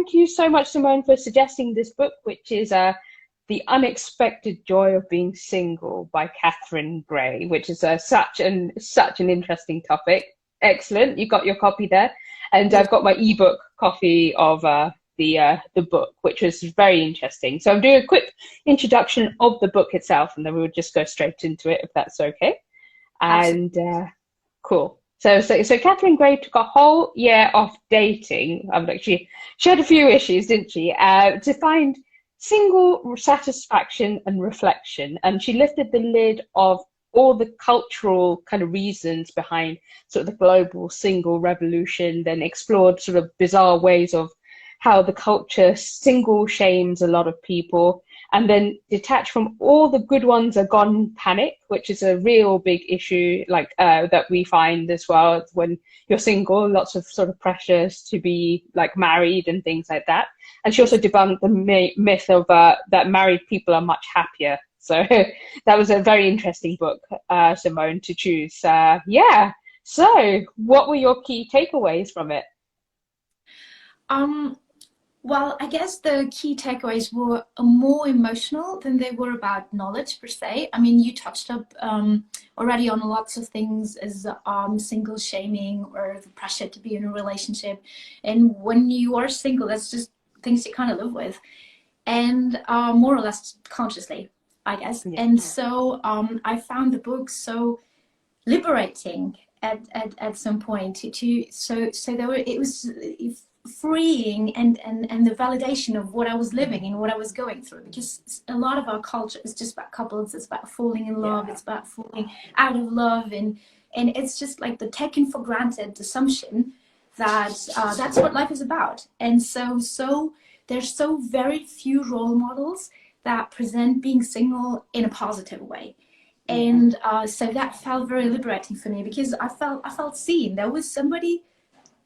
thank you so much, Simone, for suggesting this book, which is The Unexpected Joy of Being Single by Catherine Gray, which is such an interesting topic. Excellent. You got your copy there. And I've got my ebook copy of the book, which was very interesting. So I'm doing a quick introduction of the book itself, and then we would just go straight into it, if that's okay. And cool. So Catherine Gray took a whole year off dating. She had a few issues, didn't she? To find single satisfaction and reflection, and she lifted the lid of all the cultural kind of reasons behind sort of the global single revolution, then explored sort of bizarre ways of how the culture single shames a lot of people, and then detached from all the good ones are gone panic, which is a real big issue that we find as well when you're single, lots of sort of pressures to be like married and things like that. And she also debunked the myth of that married people are much happier. So that was a very interesting book, Simone, to choose. Yeah. So what were your key takeaways from it? Well, I guess the key takeaways were more emotional than they were about knowledge per se. I mean, you touched up already on lots of things as single shaming or the pressure to be in a relationship. And when you are single, that's just things you kind of live with, and more or less consciously, I guess. Yeah. And so I found the book so liberating at some point so there were, it was freeing and the validation of what I was living and what I was going through, because a lot of our culture is just about couples, it's about falling in love, it's about falling out of love, and it's just like the taken for granted assumption that that's what life is about. And so there's so very few role models that present being single in a positive way. And so that felt very liberating for me, because I felt seen. There was somebody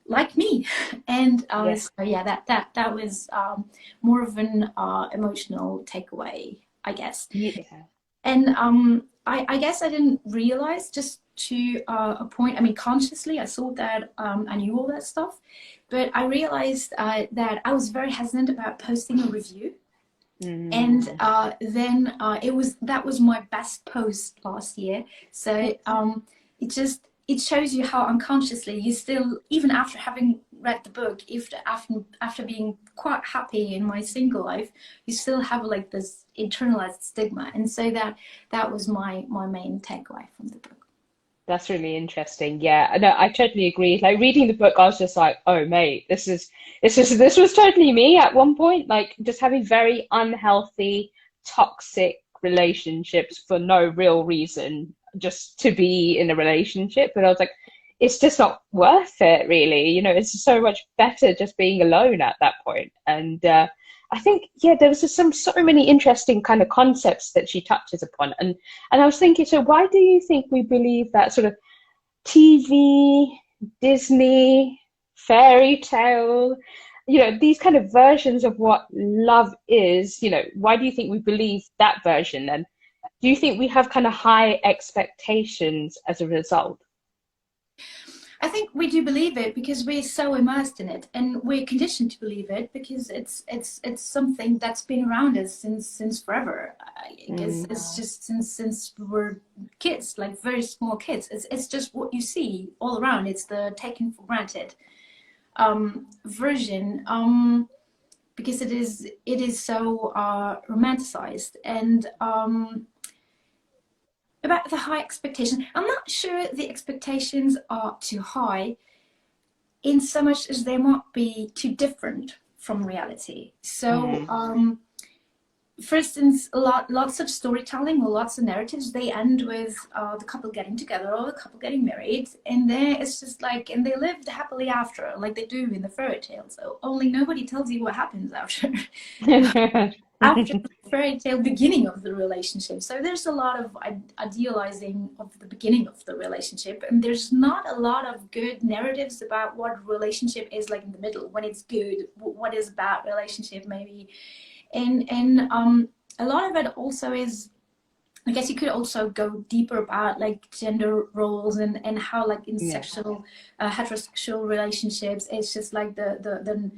like me, and so yeah, that was more of an emotional takeaway, I guess. Yeah. And I guess I didn't realize, just to a point, I mean, consciously I thought that I knew all that stuff, but I realized that I was very hesitant about posting a review. And then that was my best post last year. So it shows you how unconsciously you still, even after having read the book, after being quite happy in my single life, you still have like this internalized stigma. And so that was my main takeaway from the book. That's really interesting. Yeah, no, I totally agree. Like reading the book, I was just like, oh mate, this was totally me at one point, like just having very unhealthy, toxic relationships for no real reason, just to be in a relationship. But I was like, it's just not worth it, really. You know, it's so much better just being alone at that point. And I think, yeah, there was just so many interesting kind of concepts that she touches upon. And I was thinking, so why do you think we believe that sort of TV, Disney, fairy tale, you know, these kind of versions of what love is, you know, why do you think we believe that version? And do you think we have kind of high expectations as a result? I think we do believe it because we're so immersed in it, and we're conditioned to believe it because it's something that's been around us since forever. I guess it's just since we were kids, like very small kids. It's just what you see all around. It's the taken for granted version, because it is so romanticized. And about the high expectations, I'm not sure the expectations are too high, in so much as they might be too different from reality. So for instance, lots of storytelling or lots of narratives, they end with the couple getting together or the couple getting married, and then it's just like, and they lived happily after, like they do in the fairy tales. So only nobody tells you what happens after after the fairy tale beginning of the relationship. So there's a lot of idealizing of the beginning of the relationship, and there's not a lot of good narratives about what a relationship is like in the middle, when it's good, what is about relationship maybe. And a lot of it also is, I guess you could also go deeper about like gender roles and how like in sexual heterosexual relationships, it's just like the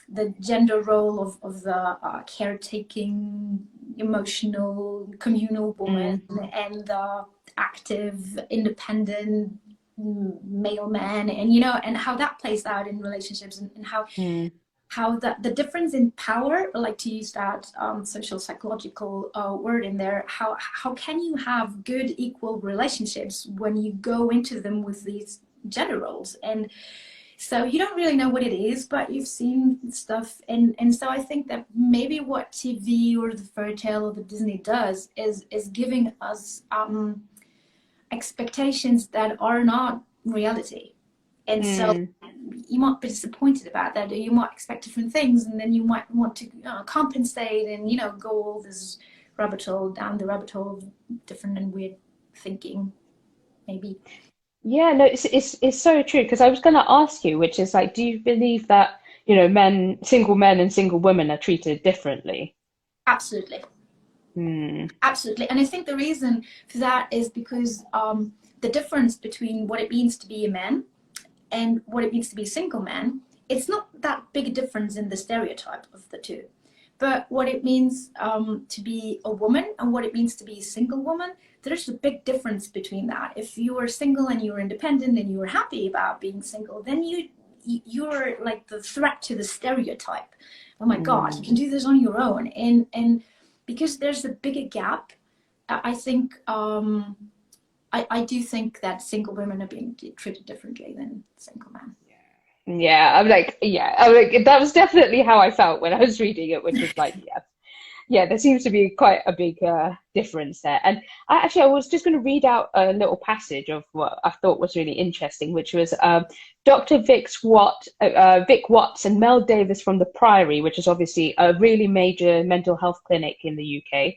the gender role of the caretaking, emotional, communal woman, and the active, independent male man, and and how that plays out in relationships, and how the difference in power, I like to use that social psychological word in there. How can you have good equal relationships when you go into them with these gender roles? And so you don't really know what it is, but you've seen stuff, and so I think that maybe what TV or the fairy tale or the Disney does is giving us expectations that are not reality. And so you might be disappointed about that, or you might expect different things, and then you might want to compensate and go all this down the rabbit hole of different and weird thinking, maybe. Yeah, no, it's so true because I was going to ask you, which is like, do you believe that, single men and single women are treated differently? Absolutely. Hmm. Absolutely. And I think the reason for that is because the difference between what it means to be a man and what it means to be a single man, it's not that big a difference in the stereotype of the two. But what it means to be a woman and what it means to be a single woman, there's a big difference between that. If you are single and you're independent and you're happy about being single, then you're like the threat to the stereotype. Oh my God, you can do this on your own. And because there's a bigger gap, I think I do think that single women are being treated differently than single men. Yeah, that was definitely how I felt when I was reading it, which was like, yeah, there seems to be quite a big difference there. And I was just going to read out a little passage of what I thought was really interesting, which was Dr. Vic Watts and Mel Davis from the Priory, which is obviously a really major mental health clinic in the UK.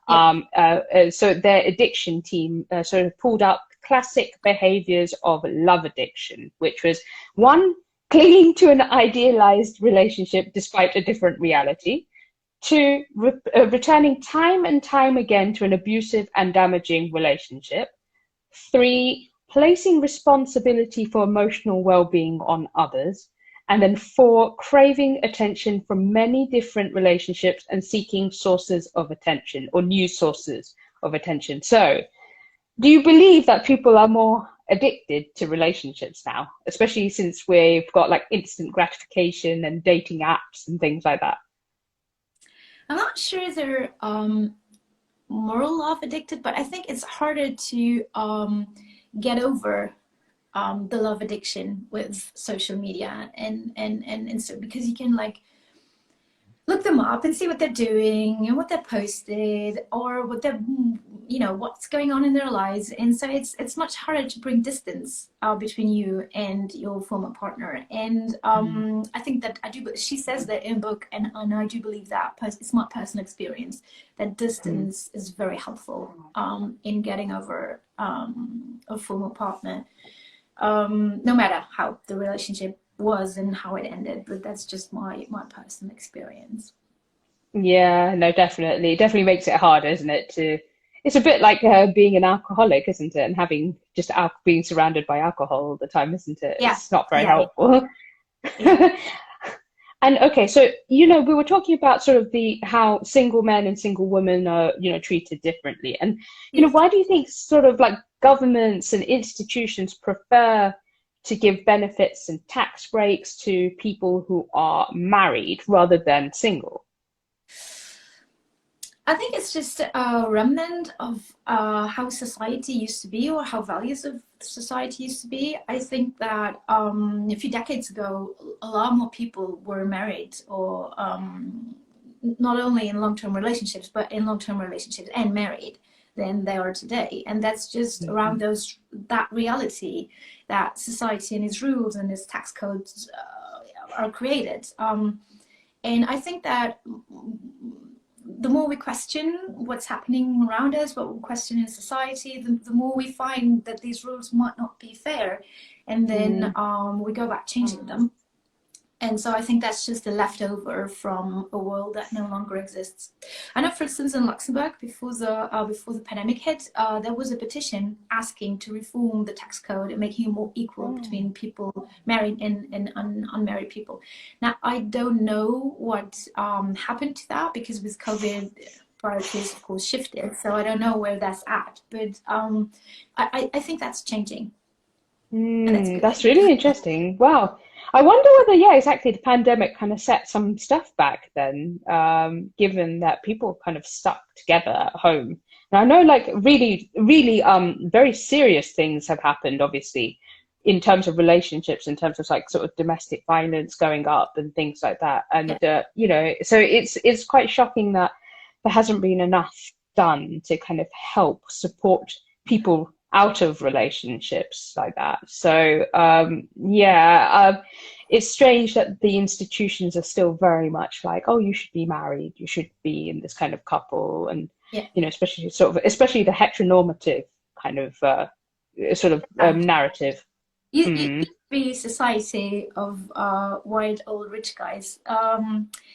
Yeah. So their addiction team sort of pulled up classic behaviors of love addiction, which was one, clinging to an idealized relationship despite a different reality. Two, returning time and time again to an abusive and damaging relationship. Three, placing responsibility for emotional well-being on others. And then four, craving attention from many different relationships and seeking sources of attention or new sources of attention. So, do you believe that people are more addicted to relationships now, especially since we've got like instant gratification and dating apps and things like that? I'm not sure they're moral love addicted, but I think it's harder to get over the love addiction with social media, and so because you can like look them up and see what they're doing and what they're posted or what they're what's going on in their lives, and so it's much harder to bring distance between you and your former partner. And I think that she says that in book, and I do believe that it's my personal experience that distance is very helpful in getting over a former partner, no matter how the relationship was and how it ended. But that's just my personal experience. Yeah, no, definitely makes it harder, isn't it? It's a bit like being an alcoholic, isn't it? And having just being surrounded by alcohol all the time, isn't it? Yeah, It's not very yeah, helpful. yeah. And okay, so we were talking about sort of the how single men and single women are, treated differently. And Yes. why do you think sort of like governments and institutions prefer to give benefits and tax breaks to people who are married rather than single? I think it's just a remnant of how society used to be, or how values of society used to be. I think that a few decades ago, a lot more people were married, or not only in long-term relationships, but in long-term relationships and married than they are today. And that's just around that reality that society and its rules and its tax codes are created. And I think that the more we question what's happening around us, what we question in society, the more we find that these rules might not be fair, and then we go about changing them. And so I think that's just a leftover from a world that no longer exists. I know, for instance, in Luxembourg, before the pandemic hit, there was a petition asking to reform the tax code and making it more equal between people married and unmarried people. Now, I don't know what happened to that, because with COVID, priorities, of course, shifted. So I don't know where that's at. But I think that's changing, and that's good. That's really interesting. Wow. I wonder whether, yeah, exactly, the pandemic kind of set some stuff back then, given that people kind of stuck together at home. And I know, like, really, really, very serious things have happened, obviously, in terms of relationships, in terms of like sort of domestic violence going up and things like that. Yeah. And you know, so it's quite shocking that there hasn't been enough done to kind of help support people out of relationships like that. So it's strange that the institutions are still very much like, oh, you should be married, you should be in this kind of couple, and Yeah. you know, especially the heteronormative kind of narrative. You be a society of white old rich guys.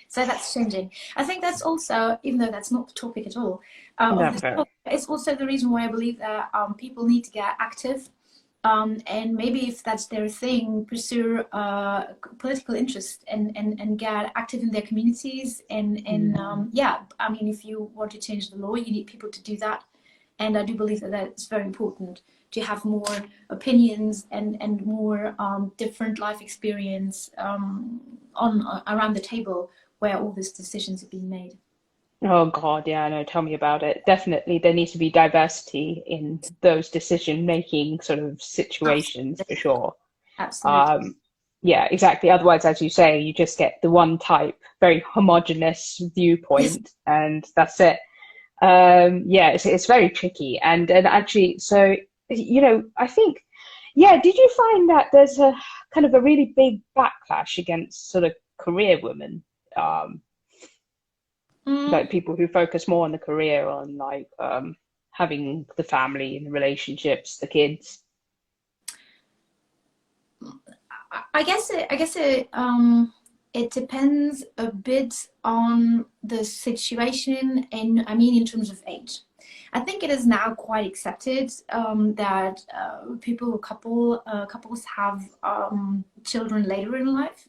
So that's changing. I think that's also, even though that's not the topic at all, of this Never. topic, it's also the reason why I believe that people need to get active. And maybe if that's their thing, pursue political interest and get active in their communities. And yeah, I mean, if you want to change the law, you need people to do that. And I do believe that that's very important, to have more opinions and more different life experience around the table where all these decisions are being made. Oh God, yeah, no, tell me about it. Definitely, there needs to be diversity in those decision-making sort of situations for Absolutely. sure. Absolutely. Um, yeah, exactly. Otherwise, as you say, you just get the one type, very homogenous Yes. viewpoint, and that's it. Yeah, it's very tricky. And actually, so you know, I think, yeah, did you find that there's a kind of a really big backlash against sort of career women? Um, Mm, like people who focus more on the career, on like having the family and the relationships, the kids. it depends a bit on the situation, and I mean in terms of age. I think it is now quite accepted that couples have children later in life.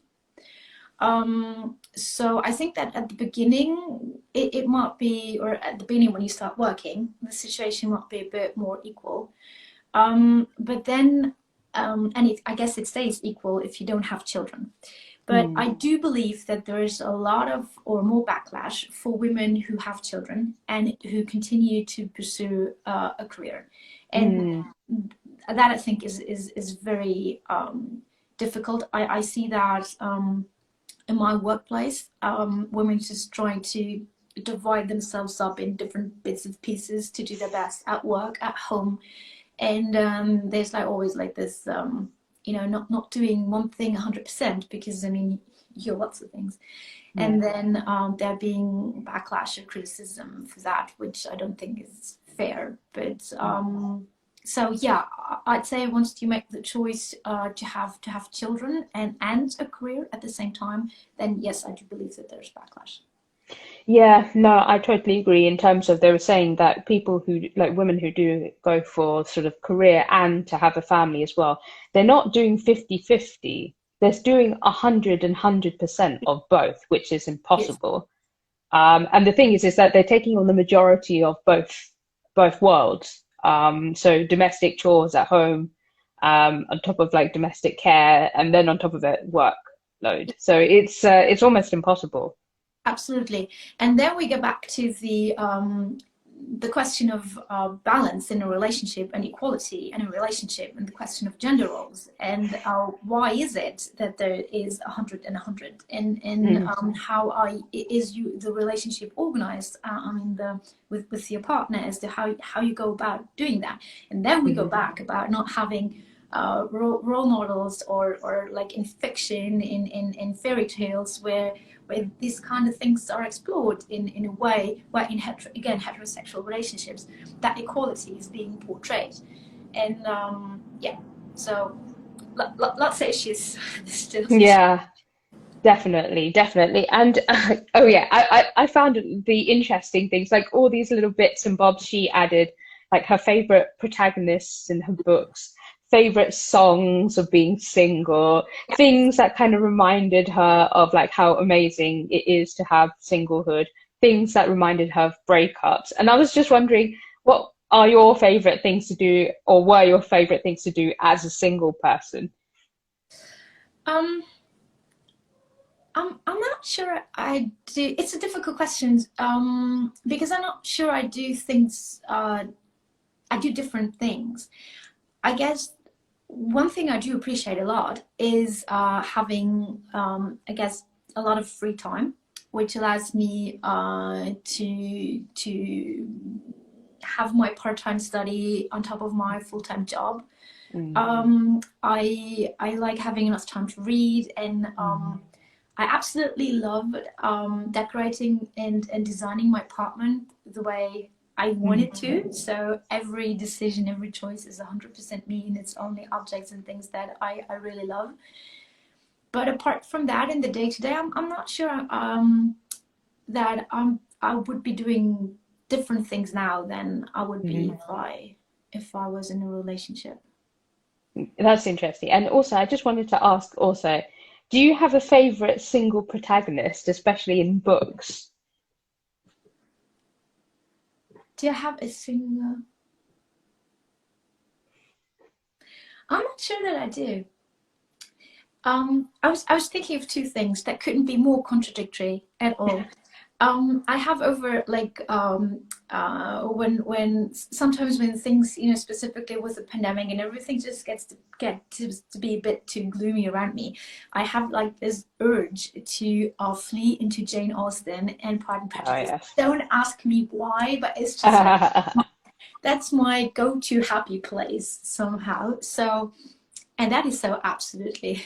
So I think that at the beginning, it might be, or at the beginning when you start working, the situation might be a bit more equal. But then, I guess it stays equal if you don't have children. But Mm, I do believe that there is a lot of, or more backlash for women who have children and who continue to pursue a career. And mm, that I think is very difficult. I see that in my workplace, women just trying to divide themselves up in different bits and pieces to do their best at work, at home, and there's like always like this, not doing one thing 100%, because I mean you're lots of things, yeah. and then there being backlash or criticism for that, which I don't think is fair. But so yeah, I'd say once you make the choice to have children and a career at the same time, then yes, I do believe that there's backlash. Yeah, no, I totally agree in terms of they were saying that people who like women who do go for sort of career and to have a family as well, they're not doing 50-50. They're doing 100% of both, which is Yes. impossible. And the thing is that they're taking on the majority of both worlds. So domestic chores at home, on top of like domestic care, and then on top of it, workload. So it's almost impossible. Absolutely. And then we go back to the question of balance in a relationship and equality in a relationship, and the question of gender roles, and why is it that there is 100 and 100, and Mm, how is the relationship organized, I mean with your partner, as to how you go about doing that. And then we go mm, back about not having role models, or like in fiction, in fairy tales, where these kind of things are explored in a way where in heterosexual relationships that equality is being portrayed. And yeah, so lots of issues. Still issues. yeah. Definitely, definitely. And oh yeah, I found the interesting things, like all these little bits and bobs she added, like her favorite protagonists in her books, favorite songs of being single, things that kind of reminded her of like how amazing it is to have singlehood, things that reminded her of breakups. And I was just wondering, what are your favorite things to do, or were your favorite things to do as a single person? Um, I'm not sure I do. It's a difficult question, because I'm not sure I do things. I do different things. I guess one thing I do appreciate a lot is having, I guess, a lot of free time, which allows me to have my part-time study on top of my full-time job. Mm. I like having enough time to read, and I absolutely love decorating and designing my apartment the way I want Mm. it to. So every decision, every choice is 100% me, and it's only objects and things that I really love. But apart from that, in the day to day, I'm not sure that I would be doing different things now than I would be Mm. if I was in a relationship. That's interesting. And also, I just wanted to ask also, do you have a favorite single protagonist, especially in books? Do you have a single? I'm not sure that I do. I was thinking of two things that couldn't be more contradictory at all. I have over like when sometimes when things, specifically with the pandemic and everything just gets to be a bit too gloomy around me, I have like this urge to flee into Jane Austen and Pride and Oh, Prejudice. yes. Don't ask me why, but it's just like that's my go-to happy place somehow. So, and that is so absolutely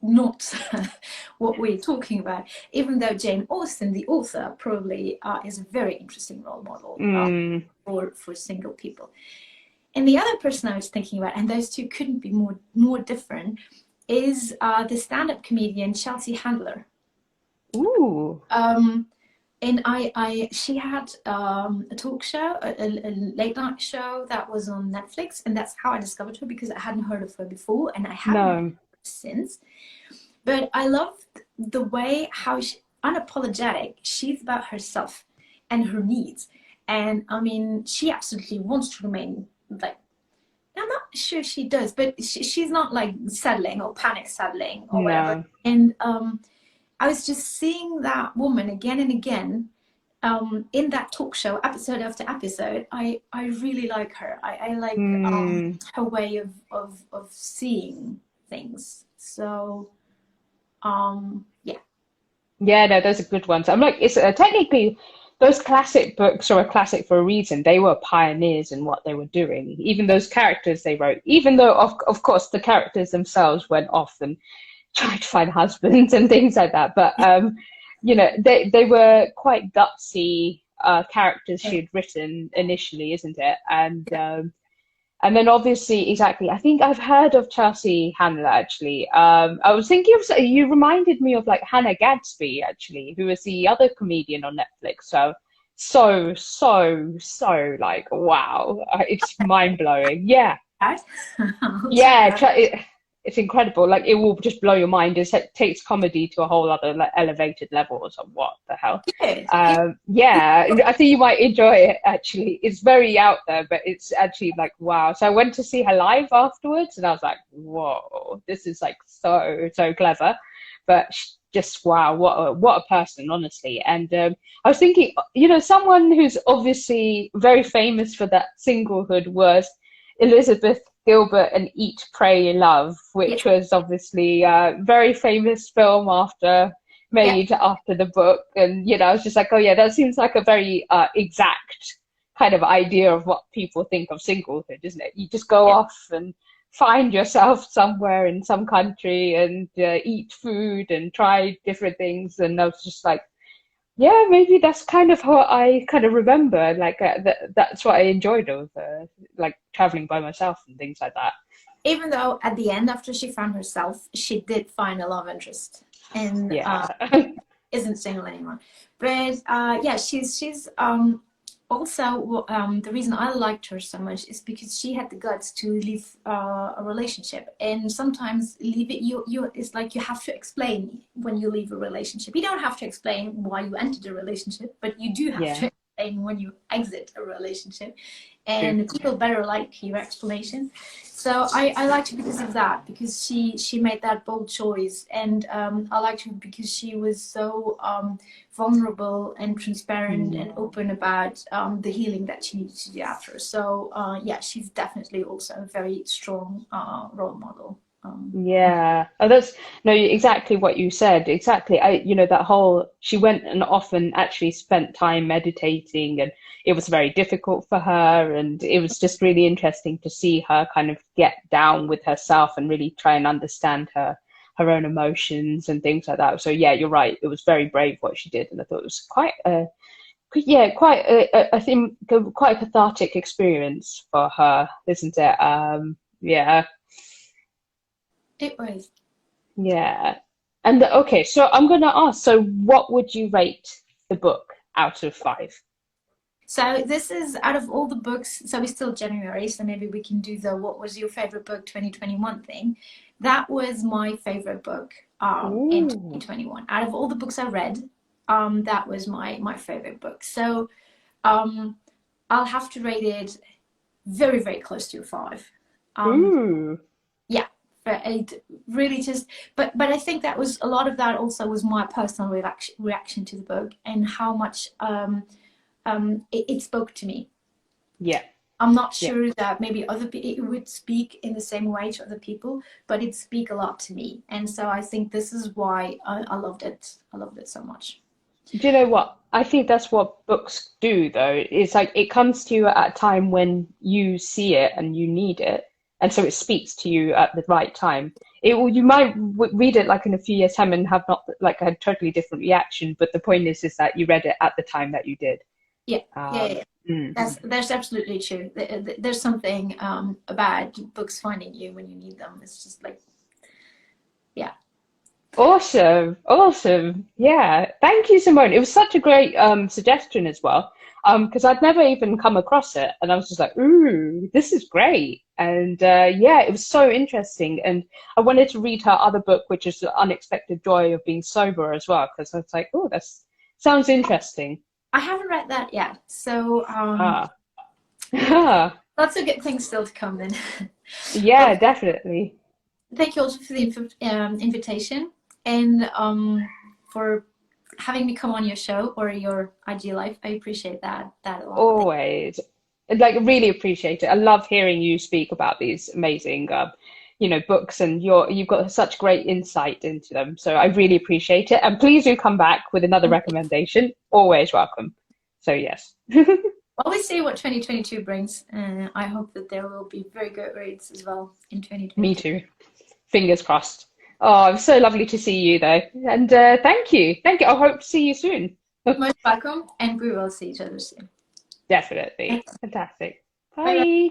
not what we're talking about, even though Jane Austen, the author, probably is a very interesting role model Mm. for single people. And the other person I was thinking about, and those two couldn't be more different, is the stand-up comedian Chelsea Handler. Ooh. Um, and she had a talk show, a late night show that was on Netflix, and that's how I discovered her, because I hadn't heard of her before, and I haven't heard No. since. But I love the way how unapologetic she's about herself and her needs. And I mean, she absolutely wants to remain like, I'm not sure she does, but she's not like settling or panic settling or whatever. No. And I was just seeing that woman again and again in that talk show, episode after episode. I really like her. I like Mm. her way of seeing things. So yeah. Yeah, no, those are good ones. I'm like, it's technically those classic books are a classic for a reason. They were pioneers in what they were doing. Even those characters they wrote, even though of course the characters themselves went off and tried to find husbands and things like that. But they were quite gutsy characters she had written initially, isn't it? And then obviously, exactly. I think I've heard of Chelsea Handler actually. I was thinking of you reminded me of like Hannah Gadsby actually, who was the other comedian on Netflix. So like wow, it's mind blowing. Yeah, Right? I'll check yeah, that. it's incredible. Like it will just blow your mind. It takes comedy to a whole other like elevated level. So what the hell? Good. Good. Yeah, I think you might enjoy it actually. It's very out there, but it's actually like wow. So I went to see her live afterwards, and I was like, whoa, this is like so clever. But just wow, what a person, honestly. And I was thinking, someone who's obviously very famous for that singlehood was Elizabeth Gilbert and Eat, Pray, Love, Yeah. which was obviously a very famous film Yeah. made after the book. And, I was just like, oh, yeah, that seems like a very exact kind of idea of what people think of singlehood, isn't it? You just go Yeah. off and find yourself somewhere in some country and eat food and try different things. And I was just like, yeah, maybe that's kind of how I kind of remember. Like that's what I enjoyed of like traveling by myself and things like that. Even though at the end, after she found herself, she did find a love interest. and Yeah. isn't single anymore. But yeah, she's also the reason I liked her so much is because she had the guts to leave a relationship, and sometimes leave it you it's like you have to explain when you leave a relationship. You don't have to explain why you entered a relationship, but you do have Yeah. to explain when you exit a relationship, True. and people better like your explanation. So I liked her because of that, because she made that bold choice, and I liked her because she was so vulnerable and transparent and open about the healing that she needed to do after. So yeah, she's definitely also a very strong role model. Yeah. Oh, that's no, exactly what you said. Exactly. That whole, she went and often actually spent time meditating, and it was very difficult for her. And it was just really interesting to see her kind of get down with herself and really try and understand her own emotions and things like that. So yeah, you're right. It was very brave what she did, and I thought it was quite a, yeah, quite I think quite a cathartic experience for her, isn't it? Yeah. It was. Yeah. And okay, so I'm going to ask, so what would you rate the book out of five? So this is out of all the books, so it's still January, so maybe we can do the what was your favorite book 2021 thing. That was my favorite book in Ooh. 2021. Out of all the books I read, that was my favorite book. So um, I'll have to rate it very, very close to a five. Um, Ooh. yeah, but it really just, but I think that was a lot of that also was my personal reaction to the book, and how much it spoke to me. Yeah. I'm not Yeah. sure that maybe other people it would speak in the same way to other people, but it speak a lot to me, and so I think this is why I loved it. I loved it so much. Do you know what? I think that's what books do, though. It's like it comes to you at a time when you see it and you need it, and so it speaks to you at the right time. You might read it like in a few years' time and have not like a totally different reaction, but the point is that you read it at the time that you did. Yeah, yeah, Um, yeah. mm. That's absolutely true. There's something about books finding you when you need them. It's just like, yeah. Awesome, awesome. Yeah, thank you, Simone. It was such a great suggestion as well, because I'd never even come across it, and I was just like, "Ooh, this is great!" And yeah, it was so interesting. And I wanted to read her other book, which is The Unexpected Joy of Being Sober as well, because I was like, "Oh, that sounds interesting." I haven't read that yet, so Ah, yeah, lots of good things still to come then. yeah, Well, definitely. thank you also for the invitation, and for having me come on your show or your IG life. I appreciate that a lot. Always. Like really appreciate it. I love hearing you speak about these amazing books, and you've got such great insight into them. So I really appreciate it. And please do come back with another recommendation. Always welcome. So yes. Well, we see what 2022 brings. I hope that there will be very good reads as well in Me 2022. too. Fingers crossed. Oh, it's so lovely to see you though. And thank you. Thank you. I hope to see you soon. Most welcome, and we will see each other soon. Definitely. Fantastic. Bye bye. Bye.